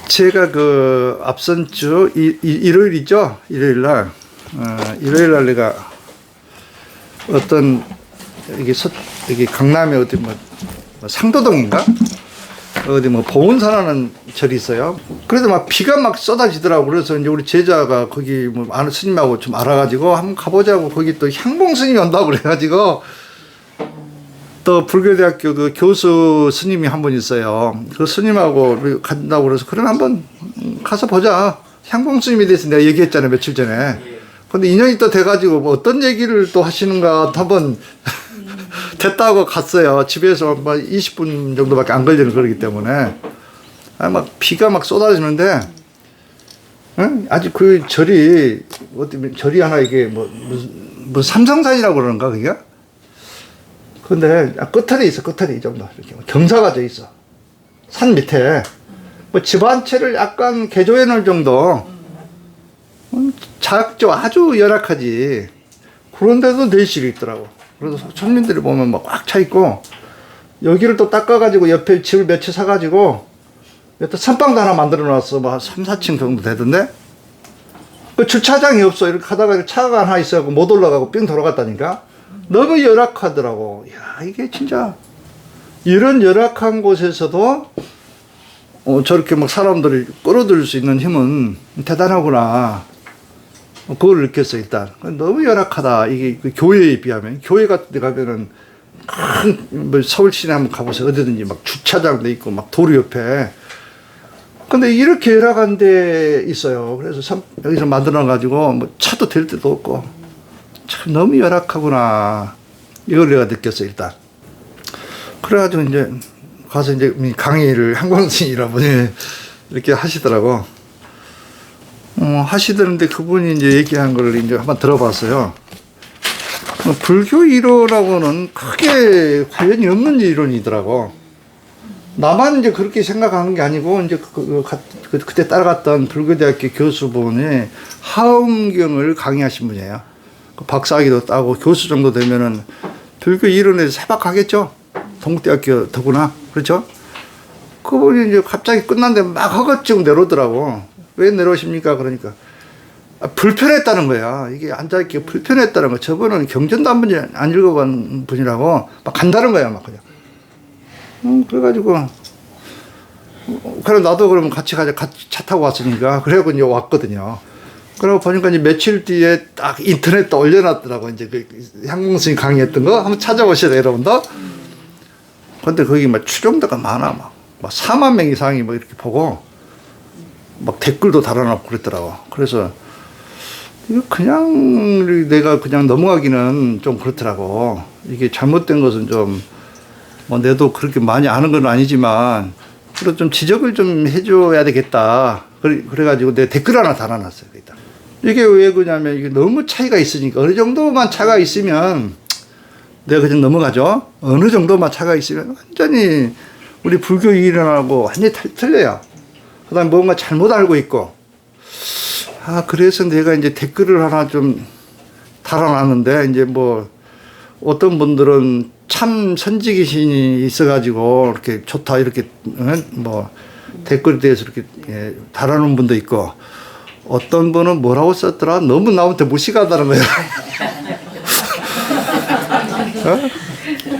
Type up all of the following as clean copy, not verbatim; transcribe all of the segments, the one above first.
제가 그 앞선 주 일요일이죠. 일요일날 일요일날 내가 어떤 이게 강남에 어디 뭐 상도동인가 어디 뭐 보은사라는 절이 있어요. 그래도 막 비가 막 쏟아지더라고. 그래서 이제 우리 제자가 거기 뭐 아는 스님하고 좀 알아가지고 한번 가보자고. 거기 또 향봉 스님이 온다고 그래가지고 또 불교대학교 그 교수 스님이 한 분 있어요. 그 스님하고 간다고 그래서 그럼 한번 가서 보자. 향봉 스님에 대해서 내가 얘기했잖아요, 며칠 전에. 근데 인연이 또 돼가지고 뭐 어떤 얘기를 또 하시는가 한번 됐다고 갔어요. 집에서 뭐 20분 정도밖에 안 걸리는 거기 때문에. 막 비가 막 쏟아지는데, 응? 아직 그 절이, 어디 절이 하나 이게 무슨 삼성산이라고 그러는가, 그게? 근데 끝에 있어, 끝에 이 정도. 이렇게 경사가 져 있어. 산 밑에. 뭐 집 한 채를 약간 개조해 놓을 정도. 작죠. 아주 열악하지. 그런데도 내실이 있더라고. 그래서村민들이 보면 막 꽉 차 있고, 여기를 또 닦아가지고 옆에 집을 몇 채 사가지고, 또 선방도 하나 만들어 놨어. 뭐 3, 4층 정도 되던데? 그 주차장이 없어. 이렇게 하다가 차가 하나 있어갖고 못 올라가고 삥 돌아갔다니까? 너무 열악하더라고. 야, 이게 진짜, 이런 열악한 곳에서도, 저렇게 막 사람들을 끌어들일 수 있는 힘은 대단하구나. 그걸 느꼈어, 일단. 너무 열악하다. 이게 그 교회에 비하면. 교회 같은 데 가면은, 뭐 서울 시내 한번 가보세요. 어디든지 막 주차장도 있고, 막 도로 옆에. 근데 이렇게 열악한 데 있어요. 그래서 여기서 만들어가지고, 뭐 차도 댈 데도 없고. 참 너무 열악하구나. 이걸 내가 느꼈어, 일단. 그래가지고 이제, 가서 이제 강의를 한광스님이라 분이 이렇게 하시더라고. 하시던데 그분이 이제 얘기한 걸 이제 한번 들어봤어요. 불교 이론하고는 크게 관련이 없는 이론이더라고. 나만 이제 그렇게 생각하는 게 아니고, 이제 그때 따라갔던 불교대학교 교수분이 하엄경을 강의하신 분이에요. 박사학위도 따고 교수 정도 되면은 불교 이론에서 세박하겠죠? 동국대학교 더구나. 그렇죠? 그분이 이제 갑자기 끝났는데 막 허겁지겁 내려오더라고. 왜 내려오십니까? 그러니까. 불편했다는 거야. 이게 앉아있기 불편했다는 거. 저분은 경전도 한 번이 안 읽어본 분이라고 막 간다는 거야, 막 그냥. 그래가지고, 그래, 나도 그러면 같이 가자. 같이 차 타고 왔으니까. 그래갖고 이제 왔거든요. 그러고 보니까 이제 며칠 뒤에 딱 인터넷에 올려놨더라고. 이제 그 향봉스님 강의했던 거 한번 찾아보셔야 돼요, 여러분도. 근데 거기 막 추종자가 많아. 막 4만 명 이상이 뭐 이렇게 보고, 막 댓글도 달아놓고 그랬더라고. 그래서, 이거 그냥 내가 그냥 넘어가기는 좀 그렇더라고. 이게 잘못된 것은 좀, 뭐 내도 그렇게 많이 아는 건 아니지만, 그래도 좀 지적을 좀 해줘야 되겠다. 그래가지고 내 댓글 하나 달아놨어요. 거기다. 이게 왜 그러냐면, 이게 너무 차이가 있으니까, 어느 정도만 차가 있으면, 내가 그냥 넘어가죠. 어느 정도만 차가 있으면 완전히 우리 불교 이론하고 완전히 틀려요. 그 다음에 뭔가 잘못 알고 있고. 그래서 내가 이제 댓글을 하나 좀 달아놨는데, 이제 뭐, 어떤 분들은 참 선지기신이 있어가지고, 이렇게 좋다, 이렇게, 뭐, 댓글에 대해서 이렇게 달아놓은 분도 있고, 어떤 분은 뭐라고 썼더라? 너무 나한테 무식하다는 거야.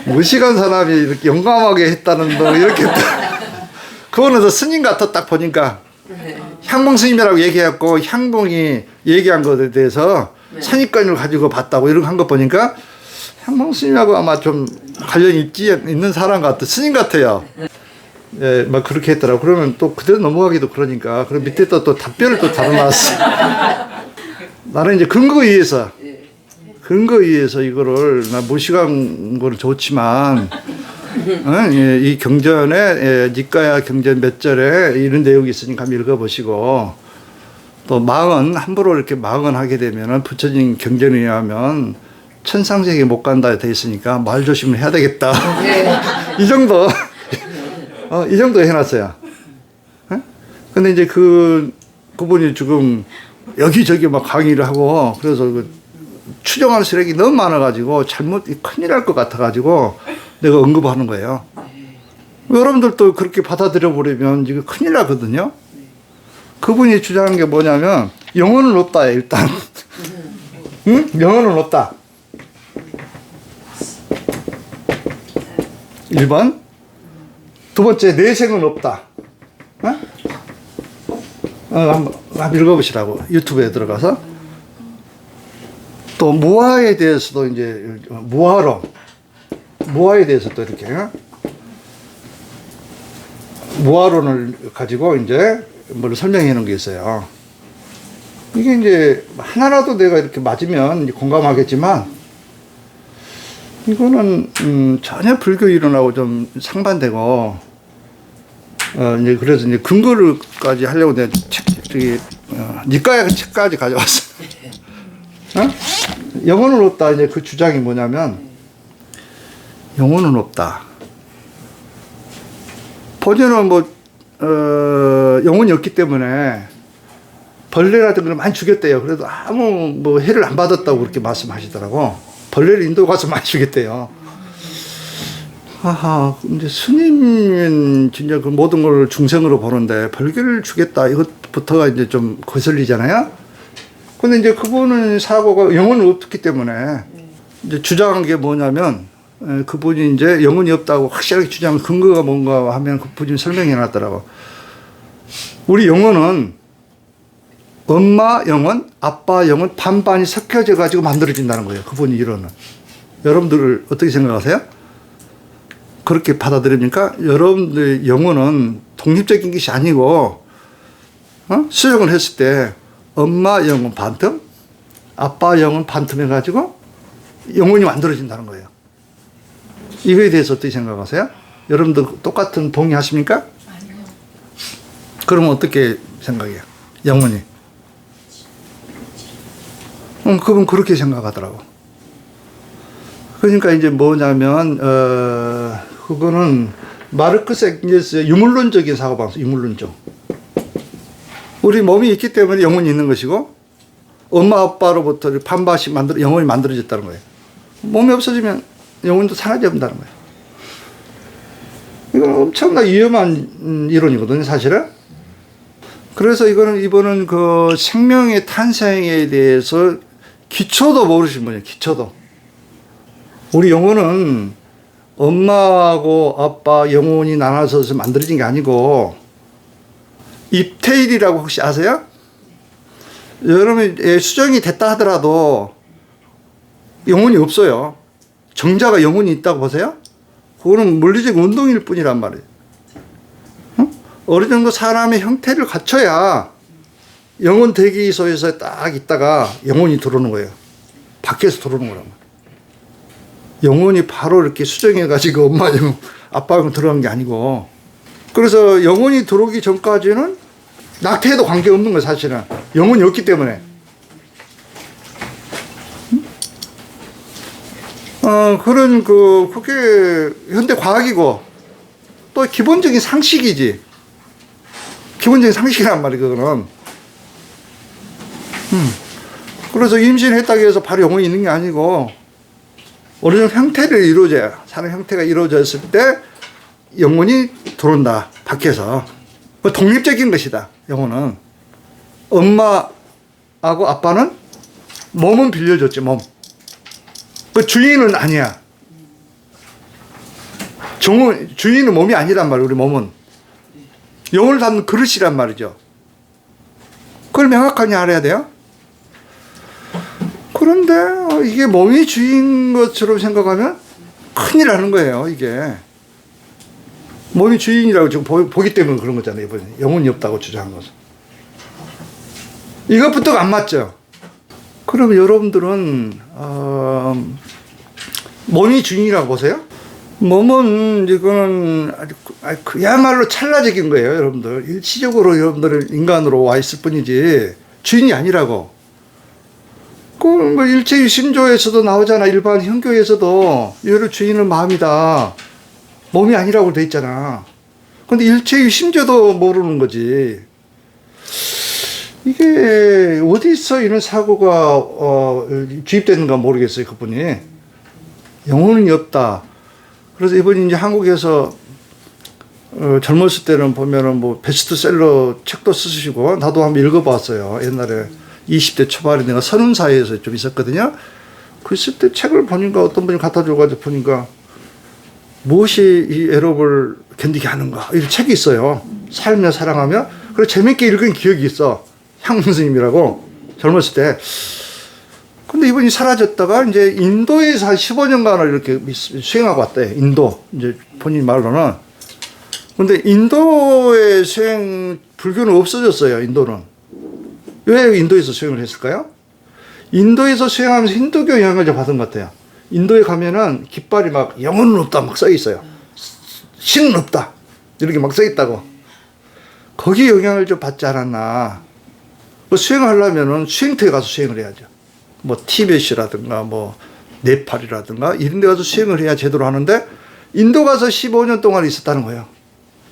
무식한 사람이 이렇게 용감하게 했다는 거, 이렇게. 그거는 더 스님 같아, 딱 보니까. 향봉 스님이라고 얘기했고, 향봉이 얘기한 것에 대해서 선입견을 가지고 봤다고 이런 거 한 거 보니까, 향봉 스님하고 아마 좀 관련이 있는 사람 같아. 스님 같아요. 예, 막 그렇게 했더라고. 그러면 또 그대로 넘어가기도 그러니까. 그럼 밑에 또 답변을 또 달아놨어. 나는 이제 근거에 의해서 이거를, 나 무식한 거는 좋지만, 이 경전에, 니까야 경전 몇 절에 이런 내용이 있으니까 한번 읽어보시고, 또 함부로 이렇게 하게 되면은 부처님 경전에 의하면 천상세계 못 간다 돼 있으니까 말 조심을 해야 되겠다. 이 정도, 이 정도 해놨어요. 근데 이제 그분이 지금 여기저기 막 강의를 하고, 그래서 추정하는 세력이 너무 많아가지고 큰일 날 것 같아가지고 내가 언급하는 거예요. 여러분들도 그렇게 받아들여 버리면 이거 큰일 나거든요. 그분이 주장한 게 뭐냐면 영혼은 없다 일단. 응? 영혼은 없다. 1번. 두 번째, 내생은 없다. 어? 한번 읽어보시라고. 유튜브에 들어가서. 또, 무아에 대해서도 이제, 무아론. 무아에 대해서 또 이렇게, 무아론을 가지고 이제, 뭘 설명해 놓은 게 있어요. 이게 이제, 하나라도 내가 이렇게 맞으면 공감하겠지만, 이거는, 전혀 불교 이론하고 좀 상반되고, 이제 그래서 이제 근거를까지 하려고 내가 니까야 책까지 가져왔어. 영혼은 없다. 이제 그 주장이 뭐냐면, 영혼은 없다. 본인은 영혼이 없기 때문에 벌레라든 걸 많이 죽였대요. 그래도 아무 해를 안 받았다고 그렇게 말씀하시더라고. 벌레를 인도 가서 많이 죽였대요. 근데 스님은 진짜 그 모든 걸 중생으로 보는데 벌개를 주겠다 이것부터가 이제 좀 거슬리잖아요. 근데 이제 그분은 사고가 영혼이 없기 때문에 이제 주장한 게 뭐냐면 그분이 이제 영혼이 없다고 확실하게 주장한 근거가 뭔가 하면 그분이 설명해 놨더라고. 우리 영혼은 엄마 영혼, 아빠 영혼 반반이 섞여져 가지고 만들어진다는 거예요. 그분이 이론은. 여러분들 어떻게 생각하세요? 그렇게 받아들입니까? 여러분들 영혼은 독립적인 것이 아니고 수용을 했을 때 엄마 영혼 반틈, 아빠 영혼 반틈 해가지고 영혼이 만들어진다는 거예요. 이거에 대해서 어떻게 생각하세요? 여러분들 똑같은 동의하십니까? 아니요. 그러면 어떻게 생각해요? 영혼이? 그분 그렇게 생각하더라고. 그러니까 이제 뭐냐면 그거는 마르크스 앵겔스의 유물론적인 사고방식, 유물론적. 우리 몸이 있기 때문에 영혼이 있는 것이고, 엄마 아빠로부터 반반씩 영혼이 만들어졌다는 거예요. 몸이 없어지면 영혼도 사라져버린다는 거예요. 이건 엄청나 위험한 이론이거든요, 사실은. 그래서 이번은 그 생명의 탄생에 대해서 기초도 모르신 분이에요, 기초도. 우리 영혼은 엄마하고 아빠 영혼이 나눠서 만들어진 게 아니고, 입테일이라고 혹시 아세요? 여러분, 수정이 됐다 하더라도 영혼이 없어요. 정자가 영혼이 있다고 보세요? 그거는 물리적 운동일 뿐이란 말이에요. 어느 정도 사람의 형태를 갖춰야 영혼 대기소에서 딱 있다가 영혼이 들어오는 거예요. 밖에서 들어오는 거란 말이에요. 영혼이 바로 이렇게 수정해가지고 엄마 영혼, 아빠 영혼 들어간 게 아니고. 그래서 영혼이 들어오기 전까지는 낙태에도 관계없는 거예요, 사실은. 영혼이 없기 때문에. 그게 현대 과학이고, 또 기본적인 상식이지. 기본적인 상식이란 말이에요, 그거는. 그래서 임신했다고 해서 바로 영혼이 있는 게 아니고, 어느 정도 형태를 이루어져야, 사는 형태가 이루어졌을 때 영혼이 들어온다, 밖에서. 독립적인 것이다, 영혼은. 엄마하고 아빠는 몸은 빌려줬지, 몸. 그 주인은 아니야. 주인은 몸이 아니란 말이야, 우리 몸은. 영혼을 담는 그릇이란 말이죠. 그걸 명확하게 알아야 돼요. 그런데 이게 몸이 주인 것처럼 생각하면 큰일 나는 거예요, 이게. 몸이 주인이라고 지금 보기 때문에 그런 거잖아요, 이번에. 영혼이 없다고 주장한 것은. 이것부터가 안 맞죠? 그럼 여러분들은, 몸이 주인이라고 보세요? 몸은, 이거는, 그야말로 찰나적인 거예요, 여러분들. 일시적으로 여러분들은 인간으로 와 있을 뿐이지, 주인이 아니라고. 뭐 일체의 신조에서도 나오잖아. 일반 현교에서도 여러 주인은 마음이다. 몸이 아니라고 돼 있잖아. 근데 일체의 심조도 모르는 거지. 이게 어디서 이런 사고가 주입되는가 모르겠어요, 그분이. 영혼이 없다. 그래서 이번에 이제 한국에서 젊었을 때는 보면은 뭐 베스트셀러 책도 쓰시고 나도 한번 읽어봤어요. 옛날에 20대 초반에 내가 선운사회에서 좀 있었거든요. 그 있을 때 책을 보니까 어떤 분이 갖다 줘가지고 보니까 무엇이 이 애롭을 견디게 하는가 이 책이 있어요. 살며 사랑하며. 그래서 재밌게 읽은 기억이 있어. 향 선생님이라고 젊었을 때. 근데 이분이 사라졌다가 이제 인도에서 한 15년간을 이렇게 수행하고 왔대. 인도 이제 본인 말로는. 근데 인도의 수행 불교는 없어졌어요. 인도는. 왜 인도에서 수행을 했을까요? 인도에서 수행하면서 힌두교 영향을 좀 받은 것 같아요. 인도에 가면은 깃발이 막 영혼은 없다 막 써 있어요. 신은 없다 이렇게 막 써 있다고. 거기 영향을 좀 받지 않았나. 뭐 수행을 하려면은 수행터에 가서 수행을 해야죠. 뭐 티베트라든가 뭐 네팔이라든가 이런 데 가서 수행을 해야 제대로 하는데 인도 가서 15년 동안 있었다는 거예요.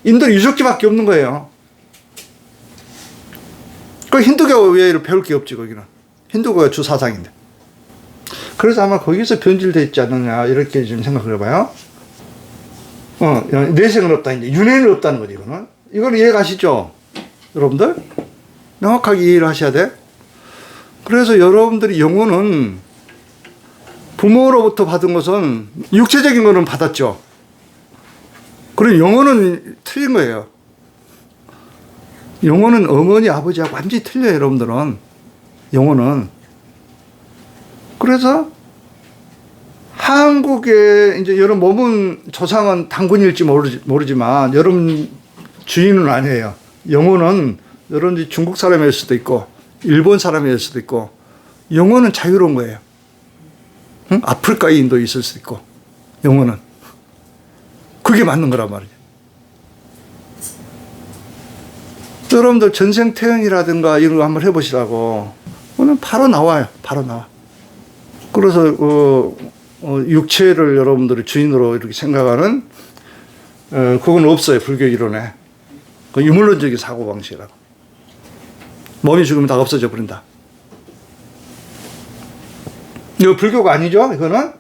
인도 유적지밖에 없는 거예요. 그 힌두교 외에로 배울 게 없지 거기는. 힌두교가 주 사상인데. 그래서 아마 거기서 변질되어 있지 않느냐 이렇게 좀 생각을 해봐요. 내생은 없다 이제 윤회는 없다는 거지 이거는. 이건 이해가시죠? 여러분들 명확하게 이해를 하셔야 돼. 그래서 여러분들이 영혼은 부모로부터 받은 것은 육체적인 거는 받았죠. 그리고 영혼은 틀린 거예요. 영혼은 어머니 아버지하고 완전히 틀려요. 여러분들은 영혼은. 그래서 한국의 이제 여러분 몸은 조상은 당군일지 모르지만 여러분 주인은 아니에요. 영혼은 여러분 중국 사람일 수도 있고 일본 사람일 수도 있고 영혼은 자유로운 거예요. 응? 아프리카 인도에 있을 수도 있고 영혼은 그게 맞는 거란 말이죠. 여러분들 전생태연이라든가 이런 거 한번 해보시라고. 오늘 바로 나와요. 바로 나와. 그래서 육체를 여러분들이 주인으로 이렇게 생각하는 그건 없어요. 불교 이론에. 그 유물론적인 사고방식이라고. 몸이 죽으면 다 없어져 버린다. 이거 불교가 아니죠. 이거는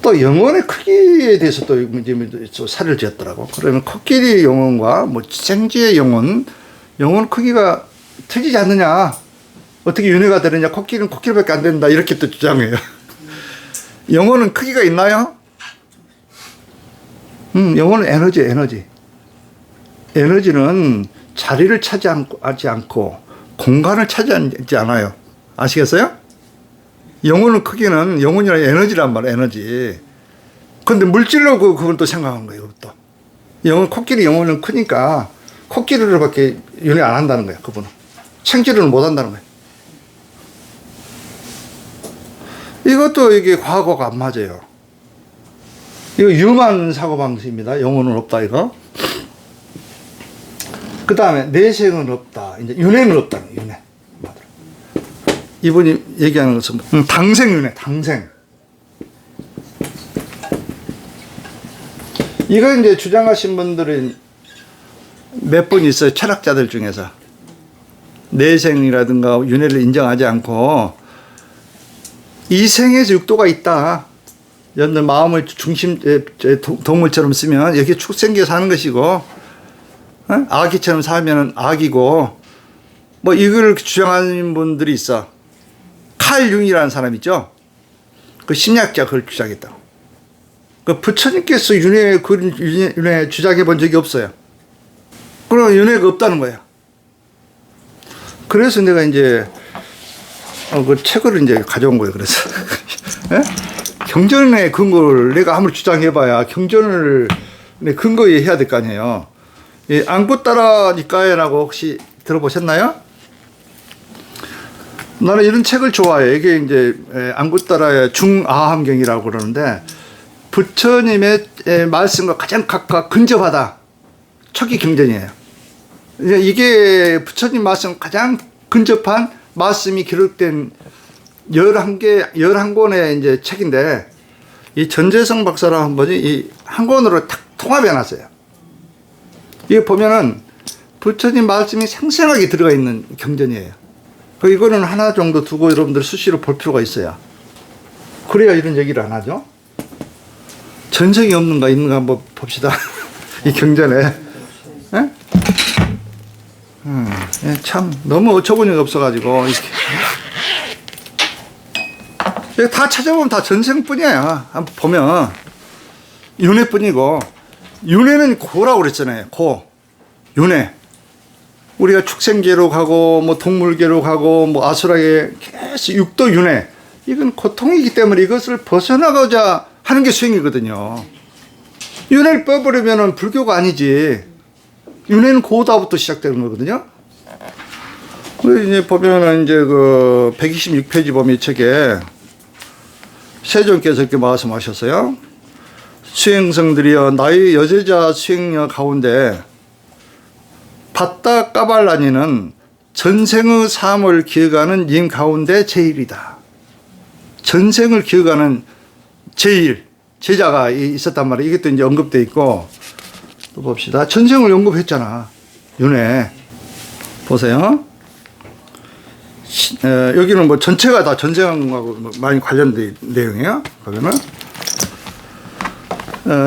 또 영혼의 크기에 대해서 또 살을 지었더라고. 그러면 코끼리 영혼과 뭐 생쥐의 영혼 크기가 틀리지 않느냐. 어떻게 윤회가 되느냐. 코끼리는 코끼리밖에 안 된다. 이렇게 또 주장해요. 영혼은 크기가 있나요? 영혼은 에너지. 에너지는 자리를 차지하지 않고 공간을 차지하지 않아요. 아시겠어요? 영혼의 크기는 영혼이란 에너지란 말이에요. 에너지. 근데 물질로 그건 또 생각한 거예요. 또. 코끼리 영혼은 크니까 코끼리로밖에 윤회 안 한다는 거예요. 그분은. 생쥐로는 못 한다는 거예요. 이것도 이게 과거가 안 맞아요. 이거 유만 사고방식입니다. 영혼은 없다, 이거. 그 다음에 내생은 없다. 이제 윤회는 없다. 윤회. 이분이 얘기하는 것은 당생윤회, 당생. 이거 이제 주장하신 분들이 몇 분 있어요. 철학자들 중에서. 내생이라든가 윤회를 인정하지 않고 이 생에서 육도가 있다. 여러분들 마음을 중심 동물처럼 쓰면 여기 축생기에 사는 것이고 아기처럼 살면 아기고 뭐 이걸 주장하는 분들이 있어. 칼 융이라는 사람 있죠. 그 심리학자 그걸 주장했다고. 그 부처님께서 윤회 주장해 본 적이 없어요. 그럼 윤회가 없다는 거예요. 그래서 내가 이제 그 책을 이제 가져온 거예요. 그래서 경전의 근거를 내가 아무리 주장해봐야 경전을 근거에 해야 될 거 아니에요. 이 안구따라 니까에라고 혹시 들어보셨나요? 나는 이런 책을 좋아해. 이게 이제 안구따라의 중아함경이라고 그러는데 부처님의 말씀과 가장 가까 근접하다. 초기 경전이에요. 이게 부처님 말씀 가장 근접한 말씀이 기록된 11권의 이제 책인데 이 전재성 박사라는 한 분이 이 한 권으로 탁 통합해 놨어요. 이게 보면은 부처님 말씀이 생생하게 들어가 있는 경전이에요. 이거는 하나 정도 두고 여러분들 수시로 볼 필요가 있어요. 그래야 이런 얘기를 안 하죠. 전생이 없는가 있는가 한번 봅시다. 이 경전에. 예? 참 너무 어처구니가 없어가지고 이렇게 다 찾아보면 다 전생뿐이에요. 한번 보면 윤회뿐이고, 윤회는 고라고 그랬잖아요. 고 윤회. 우리가 축생계로 가고 뭐 동물계로 가고 뭐 아수라계 계속 육도 윤회. 이건 고통이기 때문에 이것을 벗어나고자 하는 게 수행이거든요. 윤회를 빼버리면은 불교가 아니지. 윤회는 고다부터 시작되는 거거든요. 이제 보면은 이제 그 126페이지 보면 이 책에 세존께서 이렇게 말씀하셨어요. 수행성들이여, 나의 여제자 수행녀 가운데 바따 까발라니는 전생의 삶을 기억하는 님 가운데 제일이다. 전생을 기억하는 제자가 있었단 말이에요. 이것도 이제 언급되어 있고, 또 봅시다. 전생을 언급했잖아. 윤회. 보세요. 여기는 뭐 전체가 다 전생하고 많이 관련된 내용이에요. 보면은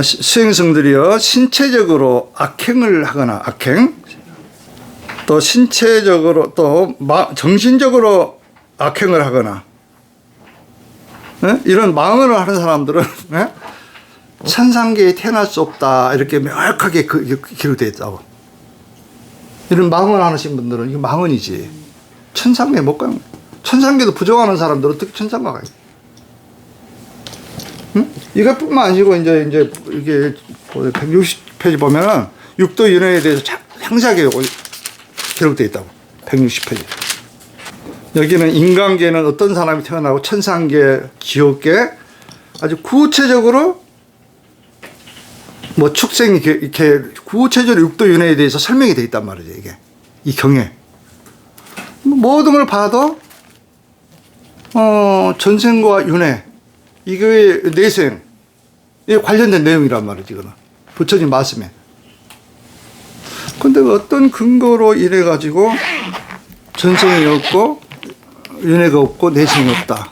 수행성들이여, 신체적으로 악행을 하거나 악행, 또 신체적으로 또 정신적으로 악행을 하거나, 이런 망언을 하는 사람들은 천상계에 태어날 수 없다, 이렇게 명확하게 기록되어 있다고. 이런 망언 하시는 분들은 이거 망언이지. 천상계 못 가는 거야. 천상계도 부정하는 사람들은 어떻게 천상가 가요? 응? 이것뿐만 아니고 이제 이게 160페이지 보면은 육도 윤회에 대해서 상세하게 기록되어 있다고. 160페이지. 여기는 인간계는 어떤 사람이 태어나고 천상계, 지옥계, 아주 구체적으로 뭐 축생이 이렇게 구체적으로 육도 윤회에 대해서 설명이 되어 있단 말이죠. 이게 이 경에 모든 걸 봐도 전생과 윤회, 이게 내생, 이게 관련된 내용이란 말이지. 이거는 부처님 말씀에. 근데 어떤 근거로 이래 가지고 전생이 없고 윤회가 없고 내생이 없다.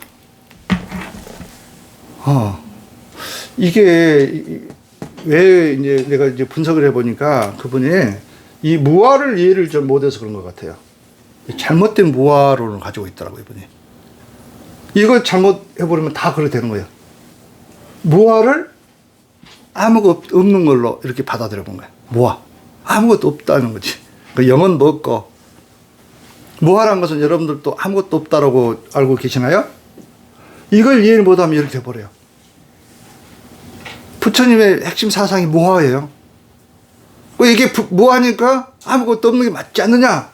이게 왜 이제 내가 이제 분석을 해보니까 그분이 이 무아를 이해를 좀 못해서 그런 것 같아요. 잘못된 무아론을 가지고 있더라고요, 이분이. 이거 잘못해버리면 다 그렇게 되는 거예요. 무아를 아무것도 없는 걸로 이렇게 받아들여 본 거예요. 무아. 아무것도 없다는 거지. 영은 뭐 없고. 무아란 것은 여러분들도 아무것도 없다라고 알고 계시나요? 이걸 이해를 못하면 이렇게 돼버려요. 부처님의 핵심 사상이 무아예요. 이게 무아니까 아무것도 없는 게 맞지 않느냐?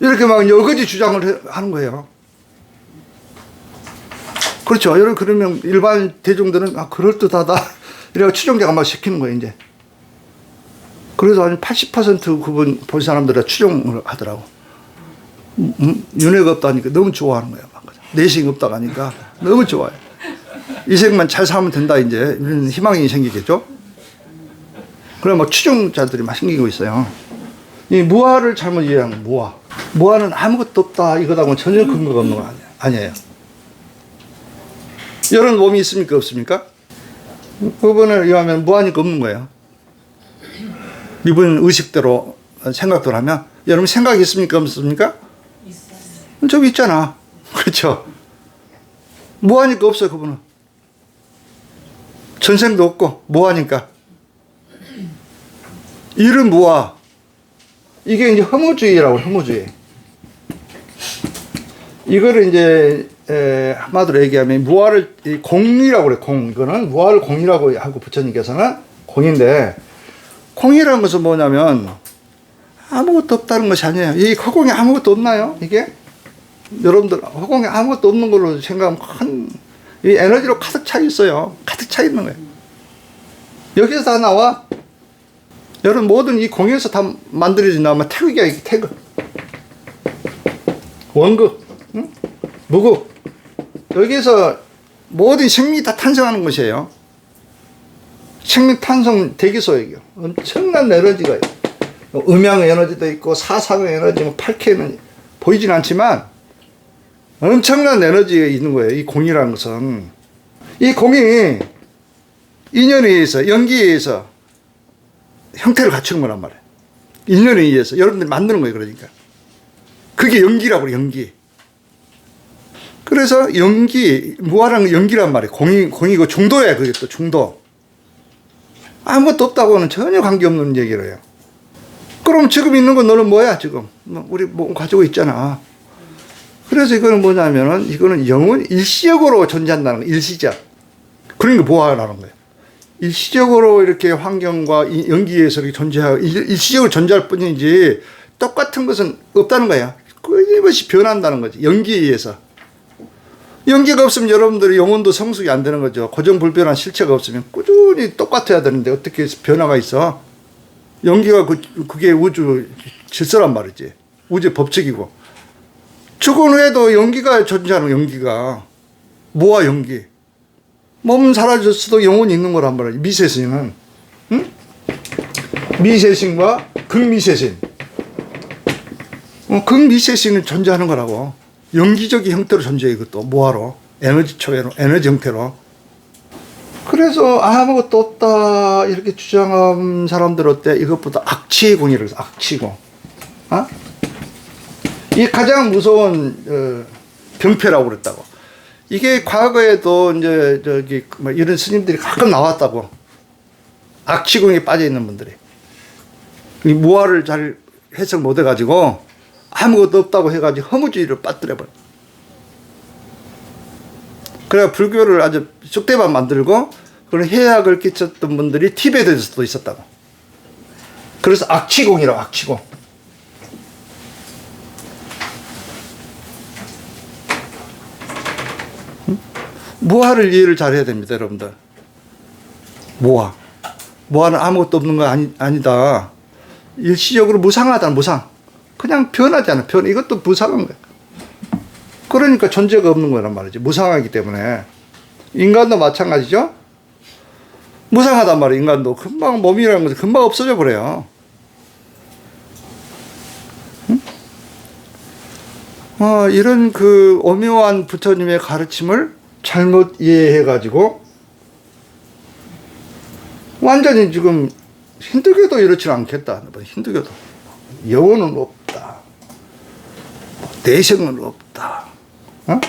이렇게 막 여러 가지 주장을 하는 거예요. 그렇죠. 여러분, 그러면 일반 대중들은 그럴듯하다. 이래서 추종자가 막 시키는 거예요, 이제. 그래서 한 80% 그분 본 사람들이 추종을 하더라고. 윤회가 없다니까 너무 좋아하는 거예요. 내생이 없다고 하니까 너무 좋아요. 이 생만 잘 살면 된다, 이제. 이런 희망이 생기겠죠. 그래, 막 추종자들이 막 생기고 있어요. 이 무아를 잘못 이해하는 무아. 무아는 아무것도 없다, 이거다고 전혀 근거가 없는 거 아니에요. 이런 몸이 있습니까? 없습니까? 그분을 의하면 무아니까 없는 거예요. 이분 의식대로 생각대로 하면, 여러분 생각이 있습니까? 없습니까? 있어요. 저기 있잖아. 그렇죠? 무아니까 없어요, 그분은. 전생도 없고, 무아니까. 이른 무아. 이게 이제 허무주의라고, 허무주의. 이거를 이제, 한마디로 얘기하면, 무아를, 공이라고 그래, 공. 이거는 무아를 공이라고 하고 부처님께서는 공인데, 공이라는 것은 뭐냐면, 아무것도 없다는 것이 아니에요. 이 허공에 아무것도 없나요? 이게? 여러분들, 허공에 아무것도 없는 걸로 생각하면 이 에너지로 가득 차 있어요. 가득 차 있는 거예요. 여기서 다 나와. 여러분, 모든 이 공에서 다 만들어진 나오면 태극이야, 이게 태극. 원극, 응? 무극. 여기서 모든 생명이 다 탄생하는 것이에요. 생명 탄생 대기소예요. 엄청난 에너지가 있어요. 음양의 에너지도 있고, 사상의 에너지, 8K 에너지. 보이진 않지만, 엄청난 에너지가 있는 거예요. 이 공이라는 것은. 이 공이 인연에 의해서, 연기에 의해서 형태를 갖추는 거란 말이에요. 인연에 의해서 여러분들이 만드는 거예요. 그러니까 그게 연기라고 그래요. 연기. 그래서 연기, 무아라는 연기란 말이에요. 공이고 중도야. 그게 또 중도. 아무것도 없다고는 전혀 관계없는 얘기를 해요. 그럼 지금 있는 건 너는 뭐야 지금? 우리 뭐 가지고 있잖아. 그래서 이거는 뭐냐면은 이거는 영은 일시적으로 존재한다는 거예요. 일시적. 그러니까 무아라는 거예요. 일시적으로 이렇게 환경과 연기에서 이렇게 존재하고 일시적으로 존재할 뿐이지 똑같은 것은 없다는 거야. 끊임없이 변한다는 거지. 연기에 의해서. 연기가 없으면 여러분들의 영혼도 성숙이 안 되는 거죠. 고정불변한 실체가 없으면 꾸준히 똑같아야 되는데 어떻게 변화가 있어? 연기가 그게 우주 질서란 말이지. 우주의 법칙이고. 죽은 후에도 연기가 존재하는 연기가. 뭐와 연기? 몸은 사라졌어도 영혼이 있는 거란 말이지. 미세신은. 응? 미세신과 극미세신. 극미세신은 존재하는 거라고. 연기적인 형태로 존재해. 이것도 뭐하러? 에너지 초회로, 에너지 형태로. 그래서 아무것도 없다 이렇게 주장한 사람들 어때? 이것보다 악취의 공이라고 해서 악취공. 어? 이 가장 무서운 병폐라고 그랬다고. 이게 과거에도 이제 저기 뭐 이런 스님들이 가끔 나왔다고. 악취공에 빠져 있는 분들이. 이 무아를 잘 해석 못 해가지고 아무것도 없다고 해가지고 허무주의를 빠뜨려버려. 그래 불교를 아주 쑥대밭 만들고 그런 해악을 끼쳤던 분들이 티베트에서도 있었다고. 그래서 악취공이라고. 악취공. 무아를 이해를 잘 해야 됩니다, 여러분들. 무아. 무아는 아무것도 없는 거 아니다. 일시적으로 무상하다, 무상. 그냥 변하지 않아. 이것도 무상한 거야. 그러니까 존재가 없는 거란 말이지. 무상하기 때문에. 인간도 마찬가지죠? 무상하단 말이에요, 인간도. 금방 몸이라는 것은 금방 없어져 버려요. 응? 이런 그 오묘한 부처님의 가르침을 잘못 이해해가지고 완전히 지금 힌두교도 이렇지는 않겠다. 힌두교도 영혼은 없다. 내생은 없다. 어?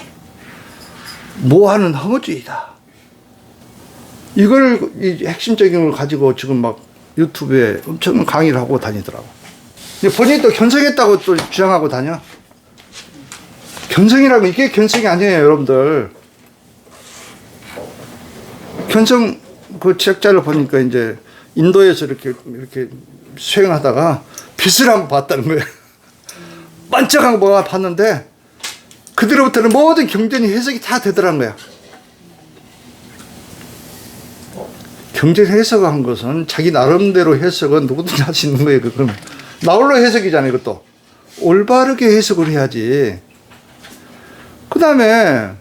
모하는 허무주의다. 이걸 이 핵심적인 걸 가지고 지금 막 유튜브에 엄청 강의를 하고 다니더라고. 근데 본인이 또 견성했다고 또 주장하고 다녀. 견성이라면 이게 견성이 아니에요, 여러분들. 견성 그 책자를 보니까 이제 인도에서 이렇게 수행하다가 빛을 한번 봤다는 거예요. 반짝한 거 봤는데 그대로부터는 모든 경전이 해석이 다 되더란 거야. 경전 해석한 것은 자기 나름대로 해석은 누구든지 할 수 있는 거예요. 그건 나홀로 해석이잖아요. 이것도 올바르게 해석을 해야지. 그 다음에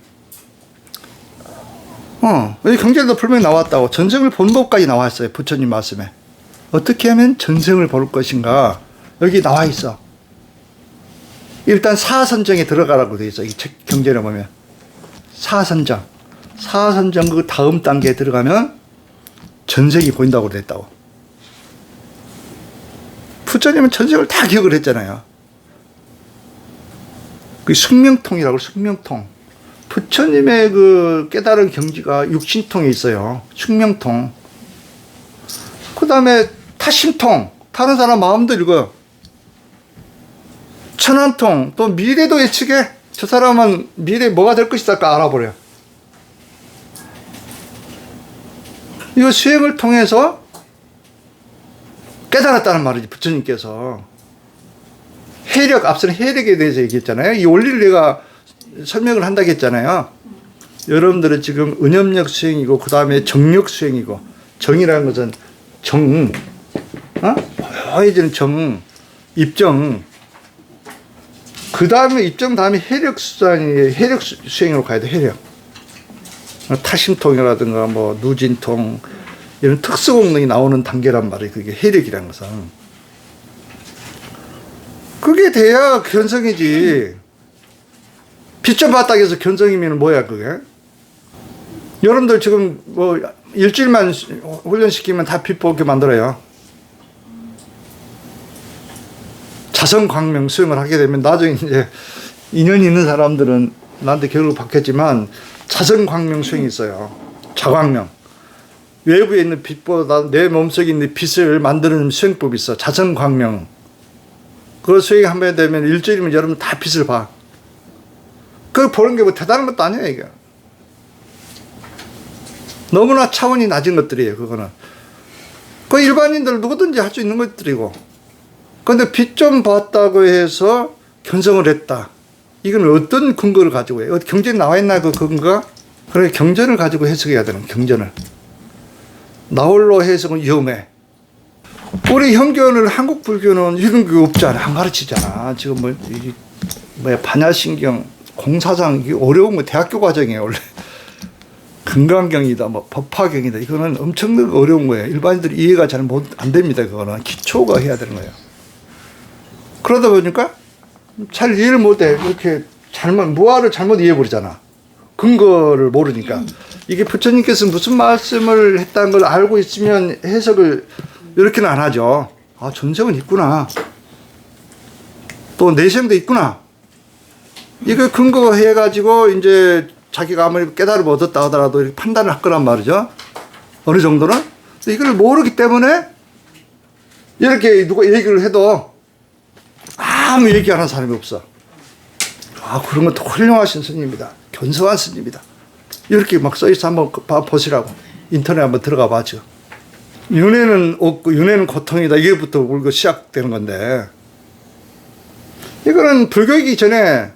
이 경전에도 분명히 나왔다고. 전생을 본 법까지 나왔어요. 부처님 말씀에. 어떻게 하면 전생을 볼 것인가 여기 나와 있어. 일단 사선정에 들어가라고 돼 있어. 이 책 경전에 보면 사선정 그 다음 단계에 들어가면 전생이 보인다고 그랬다고. 부처님은 전생을 다 기억을 했잖아요. 그 숙명통이라고. 숙명통. 부처님의 그 깨달은 경지가 육신통에 있어요. 숙명통. 그 다음에 타심통. 다른 사람 마음도 읽어요. 천안통. 또 미래도 예측해. 저 사람은 미래에 뭐가 될 것이다 알아버려요. 이거 수행을 통해서 깨달았다는 말이지. 부처님께서. 해력, 앞서는 해력에 대해서 얘기했잖아요. 이 원리를 내가 설명을 한다고 했잖아요. 여러분들은 지금 은염력 수행이고 그 다음에 정력 수행이고, 정이라는 것은 보여지는 정, 입정, 그 다음에 입정 다음에 해력 수행이에요. 해력 수행으로 가야 돼. 해력. 타심통이라든가 뭐 누진통 이런 특수 공능이 나오는 단계란 말이에요. 그게 해력이라는 것은. 그게 돼야 견성이지. 빛 좀 봤다 해서 견성이면 뭐야 그게? 여러분들 지금 뭐 일주일만 훈련시키면 다 빛 보게 만들어요. 자성광명 수행을 하게 되면 나중에 이제 인연이 있는 사람들은 나한테 결국 받겠지만 자성광명 수행이 있어요. 자광명. 외부에 있는 빛보다 내 몸속에 있는 빛을 만드는 수행법이 있어. 자성광명. 그걸 수행이 한번 되면 일주일이면 여러분 다 빛을 봐. 그걸 보는 게 뭐 대단한 것도 아니야, 이게. 너무나 차원이 낮은 것들이에요, 그거는. 그 일반인들 누구든지 할 수 있는 것들이고. 근데 빛 좀 봤다고 해서 견성을 했다. 이건 어떤 근거를 가지고 해요? 경전에 나와 있나, 그 근거가? 그래, 경전을 가지고 해석해야 되는, 경전을. 나홀로 해석은 위험해. 우리 현교는, 한국 불교는 이런 게 없잖아. 안 가르치잖아. 지금 반야신경, 공사장, 이게 어려운 거 대학교 과정이에요, 원래. 금강경이다, 법화경이다. 이거는 엄청나게 어려운 거예요. 일반인들이 이해가 잘 안 됩니다. 그거는 기초가 해야 되는 거예요. 그러다 보니까 잘 이해를 못해. 이렇게 무아를 잘못 이해해버리잖아. 근거를 모르니까. 이게 부처님께서 무슨 말씀을 했다는 걸 알고 있으면 해석을 이렇게는 안 하죠. 아, 전생은 있구나. 또 내생도 있구나. 이거 근거 해가지고 이제 자기가 아무리 깨달음을 얻었다 하더라도 이렇게 판단을 할 거란 말이죠. 어느 정도는. 이걸 모르기 때문에 이렇게 누가 얘기를 해도 아무 얘기 안 하는 사람이 없어. 아, 그런 것도 훌륭하신 스님입니다. 견성한 스님입니다. 이렇게 막 써있어. 한번 보시라고. 인터넷 한번 들어가 봐죠. 윤회는 없고 윤회는 고통이다. 이게부터 울고 시작되는 건데, 이거는 불교이기 전에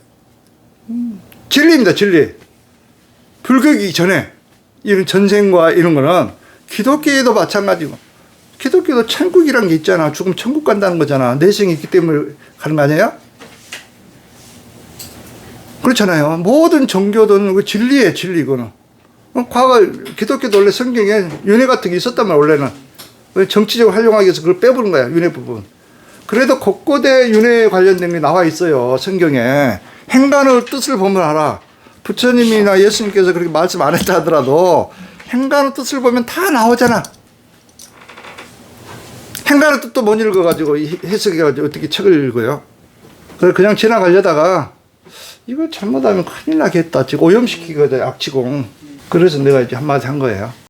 진리입니다. 진리. 불교이기 전에 이런 전생과 이런 거는 기독교에도 마찬가지고, 기독교도 천국이란 게 있잖아. 죽으면 천국 간다는 거잖아. 내생이 있기 때문에 가는 거 아니에요? 그렇잖아요. 모든 종교든 그 진리예요, 진리. 이거는. 과거 기독교도 원래 성경에 윤회 같은 게 있었단 말이야, 원래는. 정치적으로 활용하기 위해서 그걸 빼부른 거야, 윤회 부분. 그래도 곳곳에 윤회에 관련된 게 나와 있어요, 성경에. 행간의 뜻을 보면 알아. 부처님이나 예수님께서 그렇게 말씀 안 했다 하더라도 행간의 뜻을 보면 다 나오잖아. 행간의 뜻도 못 읽어가지고 해석해가지고 어떻게 책을 읽어요? 그래서 그냥 지나가려다가 이거 잘못하면 큰일 나겠다. 지금 오염시키거든, 악취공. 그래서 내가 이제 한마디 한 거예요.